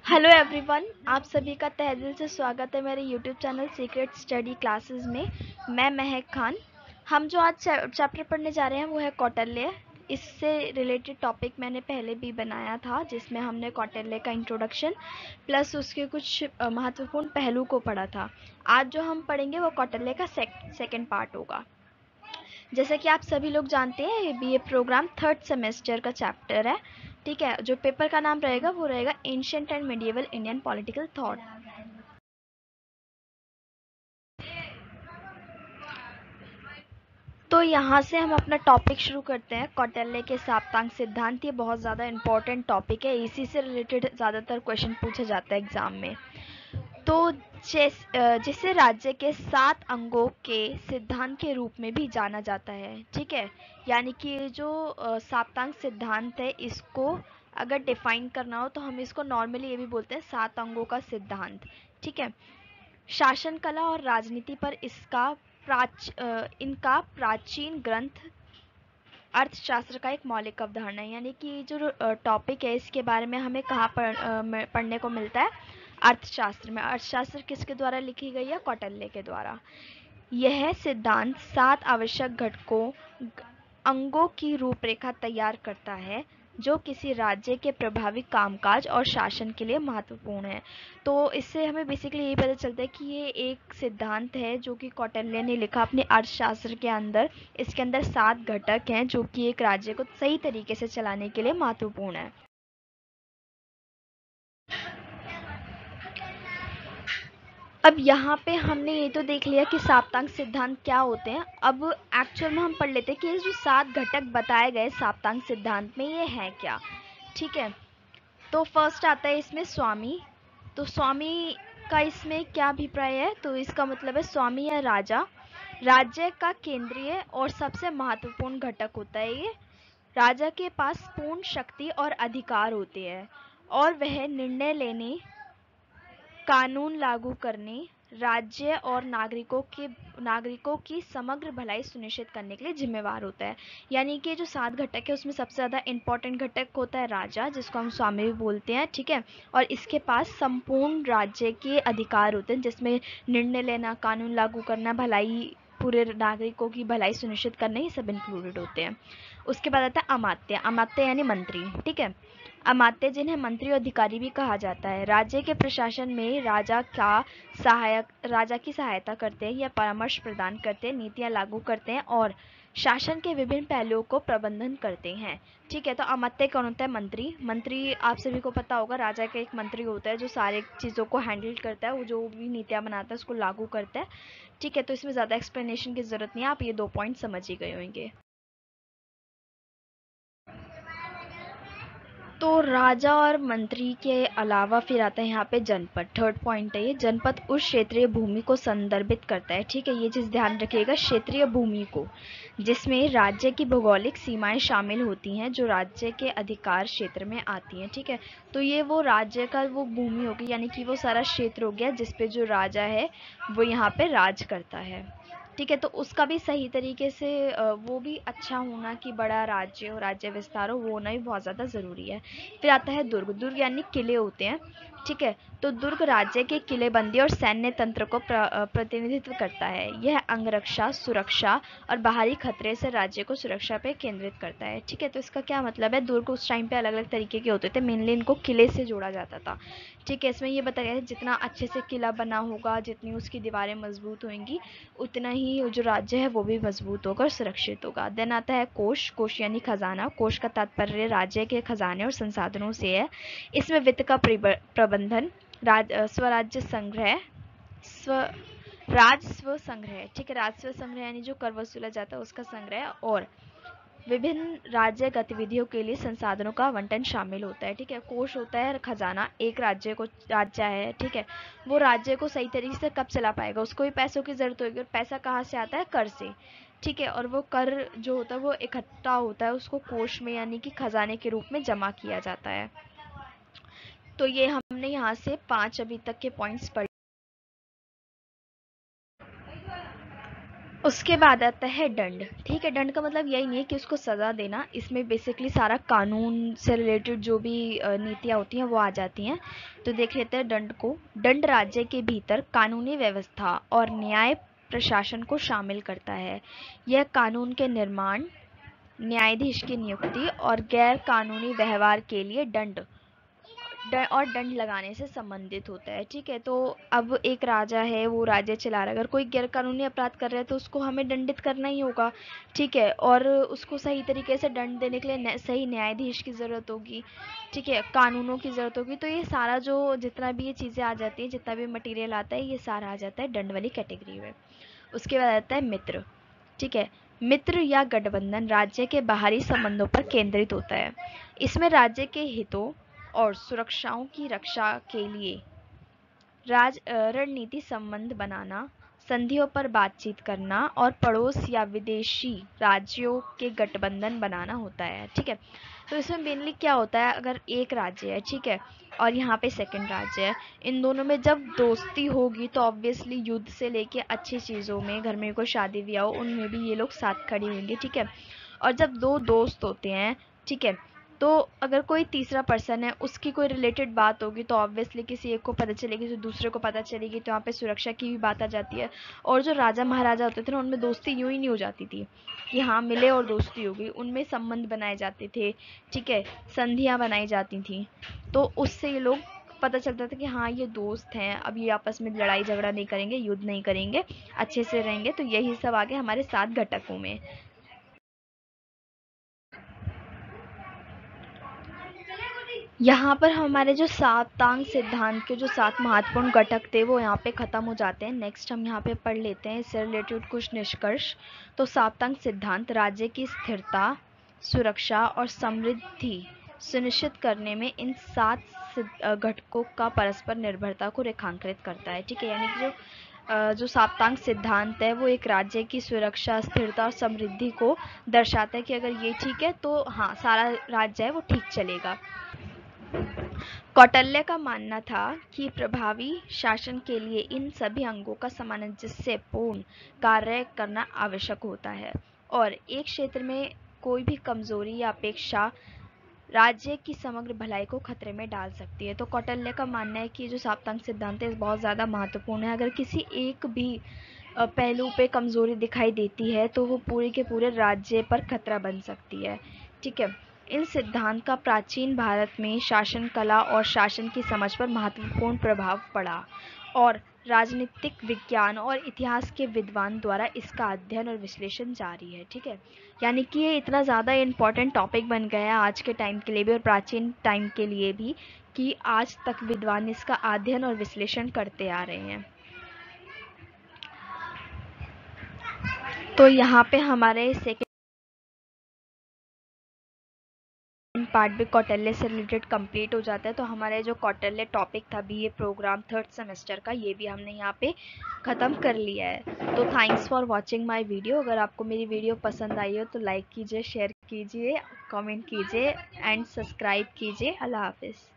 Hello everyone, आप सभी का तहे दिल से स्वागत है मेरे YouTube channel secret study classes में। मैं महक खान। हम जो आज चैप्टर पढ़ने जा रहे हैं वो है कौटिल्य। इससे रिलेटेड टॉपिक मैंने पहले भी बनाया था जिसमें हमने कौटिल्य का इंट्रोडक्शन प्लस उसके कुछ महत्वपूर्ण पहलू को पढ़ा था। आज जो हम पढ़ेंगे वो कौटिल्य का सेकेंड पार्ट होगा। जैसे कि आप सभी लोग जानते हैं बीए प्रोग्राम थर्ड सेमेस्टर का चैप्टर है। ठीक है, जो पेपर का नाम रहेगा वो रहेगा ancient and medieval Indian political thought. तो यहाँ से हम अपना टॉपिक शुरू करते हैं। कौटिल्य के साप्तांग सिद्धांत, ये बहुत ज़्यादा इंपॉर्टेंट टॉपिक है, इसी से रिलेटेड ज़्यादातर क्वेश्चन पूछा जाता है एग्जाम में। तो जिसे राज्य के 7 अंगों के सिद्धांत के रूप में भी जाना जाता है। ठीक है, यानी कि जो साप्तांग सिद्धांत है, इसको अगर डिफाइन करना हो तो हम इसको नॉर्मली ये भी बोलते हैं 7 अंगों का सिद्धांत। ठीक है, शासन कला और राजनीति पर इनका प्राचीन ग्रंथ अर्थशास्त्र का एक मौलिक अवधारणा है। यानी कि जो टॉपिक है इसके बारे में हमें कहाँ पढ़ने को मिलता है? अर्थशास्त्र में। अर्थशास्त्र किसके द्वारा लिखी गई है? कौटिल्य के द्वारा। यह सिद्धांत 7 आवश्यक घटकों अंगों की रूपरेखा तैयार करता है जो किसी राज्य के प्रभावी कामकाज और शासन के लिए महत्वपूर्ण है। तो इससे हमें बेसिकली यही पता चलता है कि ये एक सिद्धांत है जो कि कौटिल्य ने लिखा अपने अर्थशास्त्र के अंदर। इसके अंदर 7 घटक हैं जो कि एक राज्य को सही तरीके से चलाने के लिए महत्वपूर्ण है। अब यहाँ पे हमने ये तो देख लिया कि साप्तांग सिद्धांत क्या होते हैं। अब एक्चुअल में हम पढ़ लेते हैं कि ये जो 7 घटक बताए गए साप्तांग सिद्धांत में ये है क्या। ठीक है, तो फर्स्ट आता है इसमें स्वामी। तो स्वामी का इसमें क्या अभिप्राय है? तो इसका मतलब है स्वामी या राजा राज्य का केंद्रीय और सबसे महत्वपूर्ण घटक होता है। ये राजा के पास पूर्ण शक्ति और अधिकार होते हैं और वह निर्णय लेने, कानून लागू करने, राज्य और नागरिकों की समग्र भलाई सुनिश्चित करने के लिए जिम्मेवार होता है। यानी कि जो 7 घटक है उसमें सबसे ज़्यादा इंपॉर्टेंट घटक होता है राजा, जिसको हम स्वामी भी बोलते हैं। ठीक है, और इसके पास संपूर्ण राज्य के अधिकार होते हैं जिसमें निर्णय लेना, कानून लागू करना, भलाई, पूरे नागरिकों की भलाई सुनिश्चित करना, ये सब इंक्लूडेड होते हैं। उसके बाद आता है अमात्य। अमात्य यानी मंत्री। ठीक है, अमात्य जिन्हें मंत्री और अधिकारी भी कहा जाता है, राज्य के प्रशासन में राजा की सहायता करते हैं या परामर्श प्रदान करते हैं, नीतियां लागू करते हैं और शासन के विभिन्न पहलुओं को प्रबंधन करते हैं। ठीक है, तो अमात्य कौन होता है? मंत्री। मंत्री आप सभी को पता होगा, राजा का एक मंत्री होता है जो सारे चीज़ों को हैंडल करता है, वो जो भी नीतियां बनाता है उसको लागू करता है। ठीक है, तो इसमें ज़्यादा एक्सप्लेनेशन की जरूरत नहीं है, आप ये 2 पॉइंट समझ ही गए होंगे। तो राजा और मंत्री के अलावा फिर आता है यहाँ पे जनपद। थर्ड पॉइंट है ये। जनपद उस क्षेत्रीय भूमि को संदर्भित करता है। ठीक है, ये चीज़ ध्यान रखिएगा, क्षेत्रीय भूमि को, जिसमें राज्य की भौगोलिक सीमाएं शामिल होती हैं जो राज्य के अधिकार क्षेत्र में आती हैं। ठीक है, तो ये वो राज्य का वो भूमि होगी, यानी कि वो सारा क्षेत्र हो गया जिसपे जो राजा है वो यहाँ पे राज करता है। ठीक है, तो उसका भी सही तरीके से वो भी अच्छा होना कि बड़ा राज्य हो, राज्य विस्तार हो, वो होना भी बहुत ज़्यादा ज़रूरी है। फिर आता है दुर्ग। दुर्ग यानी किले होते हैं। ठीक है, तो दुर्ग राज्य के किलेबंदी और सैन्य तंत्र को प्रतिनिधित्व करता है। यह अंगरक्षा, सुरक्षा और बाहरी खतरे से राज्य को सुरक्षा पे केंद्रित करता है। ठीक है, तो इसका क्या मतलब है? दुर्ग उस टाइम पे अलग अलग तरीके के होते थे, मेनली इनको किले से जोड़ा जाता था। ठीक है, इसमें ये बताया है जितना अच्छे से किला बना होगा, जितनी उसकी दीवारें मजबूत होंगी, उतना ही जो राज्य है वो भी मजबूत होगा और सुरक्षित होगा। देन आता है कोष। कोष यानी खजाना। कोष का तात्पर्य राज्य के खजाने और संसाधनों से है। इसमें वित्त का प्रबंधन, स्वराज्य संग्रह, स्व राजस्व संग्रह। ठीक है, राजस्व संग्रह यानी जो कर वसूला जाता है उसका संग्रह, और विभिन्न राज्य गतिविधियों के लिए संसाधनों का आवंटन शामिल होता है। ठीक है, कोष होता है खजाना। एक राज्य है, ठीक है, वो राज्य को सही तरीके से कब चला पाएगा, उसको भी पैसों की जरूरत होगी, और पैसा कहाँ से आता है? कर से। ठीक है, और वो कर जो होता है वो इकट्ठा होता है, उसको कोष में यानी कि खजाने के रूप में जमा किया जाता है। तो ये हमने यहाँ से 5 अभी तक के पॉइंट्स पढ़े। उसके बाद आता है दंड। ठीक है, दंड का मतलब यही नहीं है कि उसको सजा देना, इसमें बेसिकली सारा कानून से रिलेटेड जो भी नीतियाँ होती हैं वो आ जाती हैं। तो देख लेते हैं दंड को। दंड राज्य के भीतर कानूनी व्यवस्था और न्याय प्रशासन को शामिल करता है। यह कानून के निर्माण, न्यायाधीश की नियुक्ति और गैर कानूनी व्यवहार के लिए दंड और दंड लगाने से संबंधित होता है। ठीक है, तो अब एक राजा है, वो राज्य चला रहा है, अगर कोई गैर कानूनी अपराध कर रहा है तो उसको हमें दंडित करना ही होगा। ठीक है, और उसको सही तरीके से दंड देने के लिए सही न्यायाधीश की ज़रूरत होगी। ठीक है, कानूनों की ज़रूरत होगी। तो ये सारा जो जितना भी ये चीज़ें आ जाती हैं, जितना भी मटीरियल आता है, ये सारा आ जाता है दंड वाली कैटेगरी में। उसके बाद आता है मित्र। ठीक है, मित्र या गठबंधन राज्य के बाहरी संबंधों पर केंद्रित होता है। इसमें राज्य के हितों और सुरक्षाओं की रक्षा के लिए रणनीति संबंध बनाना, संधियों पर बातचीत करना और पड़ोस या विदेशी राज्यों के गठबंधन बनाना होता है। ठीक है, तो इसमें मेनली क्या होता है, अगर एक राज्य है, ठीक है, और यहाँ पे सेकंड राज्य है, इन दोनों में जब दोस्ती होगी तो ऑब्वियसली युद्ध से लेके अच्छी चीज़ों में, घर में कोई शादी ब्याह हो, उनमें भी ये लोग साथ खड़े होंगे। ठीक है, और जब दो दोस्त होते हैं, ठीक है, तो अगर कोई तीसरा पर्सन है, उसकी कोई रिलेटेड बात होगी तो ऑब्वियसली किसी एक को पता चलेगी तो दूसरे को पता चलेगी, तो यहाँ पे सुरक्षा की भी बात आ जाती है। और जो राजा महाराजा होते थे ना, उनमें दोस्ती यूं ही नहीं हो जाती थी कि हाँ मिले और दोस्ती होगी, उनमें संबंध बनाए जाते थे। ठीक है, संधियाँ बनाई जाती थी, तो उससे ये लोग पता चलता था कि हाँ ये दोस्त हैं, अब ये आपस में लड़ाई झगड़ा नहीं करेंगे, युद्ध नहीं करेंगे, अच्छे से रहेंगे। तो यही सब आगे हमारे 7 घटकों में। यहाँ पर हमारे जो साप्तांग सिद्धांत के जो 7 महत्वपूर्ण घटक थे वो यहाँ पे ख़त्म हो जाते हैं। नेक्स्ट हम यहाँ पे पढ़ लेते हैं इससे रिलेटेड कुछ निष्कर्ष। तो साप्तांग सिद्धांत राज्य की स्थिरता, सुरक्षा और समृद्धि सुनिश्चित करने में इन 7 घटकों का परस्पर निर्भरता को रेखांकित करता है। ठीक है, यानी कि जो साप्तांग सिद्धांत है वो एक राज्य की सुरक्षा, स्थिरता और समृद्धि को दर्शाता है कि अगर ये ठीक है तो हाँ सारा राज्य है वो ठीक चलेगा। कौटिल्य का मानना था कि प्रभावी शासन के लिए इन सभी अंगों का सामंजस्यपूर्ण कार्य करना आवश्यक होता है, और एक क्षेत्र में कोई भी कमजोरी या अपेक्षा राज्य की समग्र भलाई को खतरे में डाल सकती है। तो कौटिल्य का मानना है कि जो साप्तांग सिद्धांत है बहुत ज़्यादा महत्वपूर्ण है। अगर किसी एक भी पहलू पे कमजोरी दिखाई देती है तो वो पूरे के पूरे राज्य पर खतरा बन सकती है। ठीक है, इन सिद्धांत का प्राचीन भारत में शासन कला और शासन की समझ पर महत्वपूर्ण प्रभाव पड़ा, और राजनीतिक विज्ञान और इतिहास के विद्वान द्वारा इसका अध्ययन और विश्लेषण जारी है। ठीक है, यानी कि ये इतना ज़्यादा इम्पोर्टेंट टॉपिक बन गया है आज के टाइम के लिए भी और प्राचीन टाइम के लिए भी, कि आज तक विद्वान इसका अध्ययन और विश्लेषण करते आ रहे हैं। तो यहाँ पे हमारे सेकेंड पार्ट भी कौटिल्य से रिलेटेड कंप्लीट हो जाता है। तो हमारे जो कौटिल्य टॉपिक था भी, ये प्रोग्राम 3rd सेमेस्टर का, ये भी हमने यहाँ पे ख़त्म कर लिया है। तो thanks for watching my video. अगर आपको मेरी वीडियो पसंद आई हो तो लाइक कीजिए, शेयर कीजिए, कमेंट कीजिए एंड सब्सक्राइब कीजिए। अल्लाह हाफिज़।